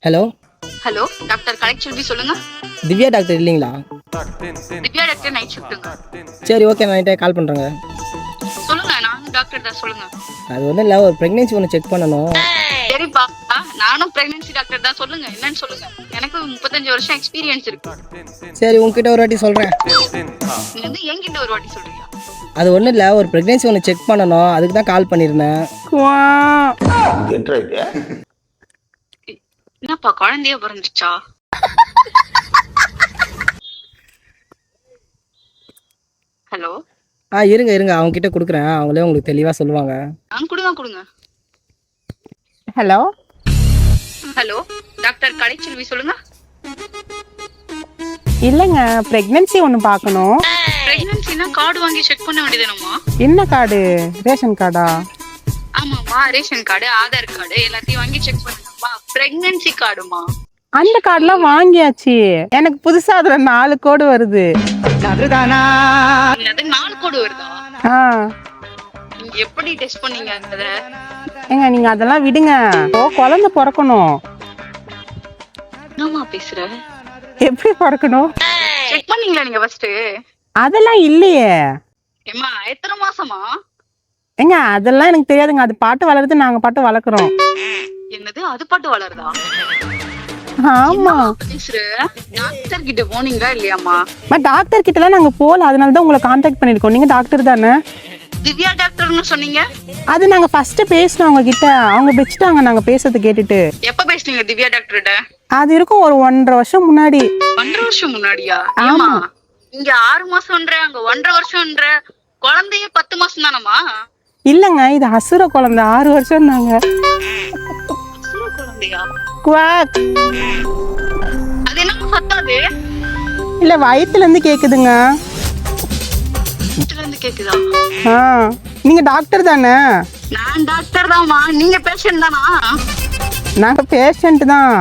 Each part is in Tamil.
ஹலோ ஹலோ டாக்டர் கலெக்ஷன் சொல்லுங்க. திவ்யா டாக்டர் இல்லைங்களா? திவ்யா டாக்டர் நைட் ஷிஃப்ட்டுங்க. சரி ஓகே, நான் நைட்டே கால் பண்ணுறேங்க. சொல்லுங்க, நானும் டாக்டர் தான், சொல்லுங்க. அது ஒன்றும் இல்லை, ஒரு ப்ரெக்னென்சி ஒன்று செக் பண்ணணும். சரிப்பா, நானும் பிரெக்னன்சி டாக்டர் தான், சொல்லுங்க என்னன்னு சொல்லுங்க. எனக்கு 35 வருஷம் எக்ஸ்பீரியன்ஸ் இருக்கு. சரி உங்ககிட்ட ஒரு வாட்டி சொல்கிறேன். நீங்க வந்து என்கிட்ட ஒரு வாட்டி சொல்றீங்க. அது ஒன்றும் இல்லை, ஒரு ப்ரெக்னென்சி ஒன்று செக் பண்ணணும், அதுக்கு தான் கால் பண்ணியிருந்தேன். என்னப்பா குழந்தைய பிறந்துச்சா? ஹலோ இருங்க இருங்க, அவங்ககிட்ட கொடுக்குறேன், அவங்களே உங்களுக்கு தெளிவாக சொல்லுவாங்க. கொடுங்க. ஹலோ ஹலோ டாக்டர் கலைச்செல்வி சொல்லுங்க. இல்லைங்க, பிரெக்னன்சி ஒன்று பார்க்கணும். பிரெக்னன்சினா கார்டு வாங்கி செக் பண்ண வேண்டியதுனமா? என்ன கார்டு? ரேஷன் கார்டா? ஆமாம்மா, ரேஷன் கார்டு, ஆதார் கார்டு எல்லாத்தையும் வாங்கி செக் பண்ணணுமா? பிரெக்னன்சி கார்டுமா? அந்த கார்டுலாம் வாங்கியாச்சு. எனக்கு புதுசா அதுல 4 கோடு வருது. அது 4 கோடு வருதா? நீங்க எப்படி டெஸ்ட் பண்ணீங்க அத? ஏங்க நீங்க அதெல்லாம் விடுங்க. குழந்தை பிறக்கணும். என்னம்மா பேசுற? எப்படி பிறக்கணும்? செக் பண்ணீங்களா நீங்க ஃபர்ஸ்ட்? அதெல்லாம் இல்லையே. ஏம்மா எத்தனை மாசமா? ஏங்க அதெல்லாம் எனக்கு தெரியாதுங்க. அது பாட்டு வளருது, நாங்க பாட்டு வளர்க்குறோம். என்னது அது பாட்டு வளருதா? ஆமா. பேசுற டாக்டர் கிட்ட போனீங்களா இல்லையாம்மா? டாக்டர் கிட்டலாம் நாங்க போல, அதனால தான் உங்களை கான்டாக்ட் பண்ணிருக்கோம். நீங்க டாக்டர் தானே? திவ்யா டாக்டர்னு சொன்னீங்க. அது நாங்க ஃபர்ஸ்ட் பேசணும் அவங்க கிட்ட, அவங்க வெச்சிட்டாங்க நாங்க பேசுறது கேட்டுட்டு. எப்ப பேசுனீங்க திவ்யா டாக்டர் கிட்ட? அது இருக்கும் ஒரு 1.5 வருஷம் முன்னாடி. 1.5 வருஷம் முன்னாடியா? ஆமா. இங்க 6 மாசம்ன்ற, அங்க 1.5 வருஷம்ன்ற. குழந்தைய 10 மாசம் தானம்மா? இல்லங்க, இது அசுர குழந்தை, 6 வருஷம் தாங்க. அசுர குழந்தையா? குவாக். அது என்ன சத்தாது? இல்ல வயித்துல இருந்து கேக்குதுங்க. வயித்துல இருந்து கேக்குதா? நீங்க டாக்டர் தானே? நான் டாக்டர் தான்மா. நீங்க பேஷண்ட் தானா? நாங்க பேஷண்ட் தான்.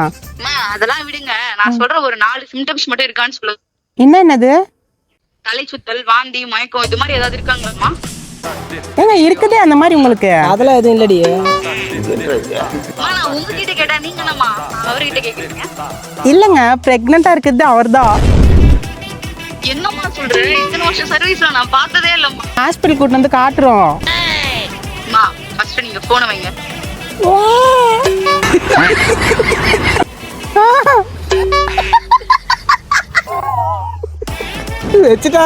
அதெல்லாம் விடுங்க, நான் சொல்ற ஒரு 4 சிம்டம்ஸ் மட்டும் இருக்கான்னு சொல்லுங்க. என்னது? தலை சுத்தல், வாந்தி, மயக்கம், இது மாதிரி ஏதாவது இருக்காங்களாமா? ஏங்க இருக்குதே அந்த மாதிரி உங்களுக்கு? அதெல்லாம் எதுவும் இல்லடி. நான் உங்ககிட்ட கேட்டா நீங்க என்னம்மா அவர்கிட்ட கேக்குறீங்க? இல்லங்க, பிரெக்னண்டா இருக்குது அவர்தான். என்னம்மா சொல்ற? இத்தனை வருஷம் சர்வீஸ்ல நான் பார்த்ததே இல்லம்மா. ஹாஸ்பிடல் கூட்டு வந்து காட்டுறோம். மா ஃபர்ஸ்ட் நீங்க போனை வைங்க. வச்சுட்டா.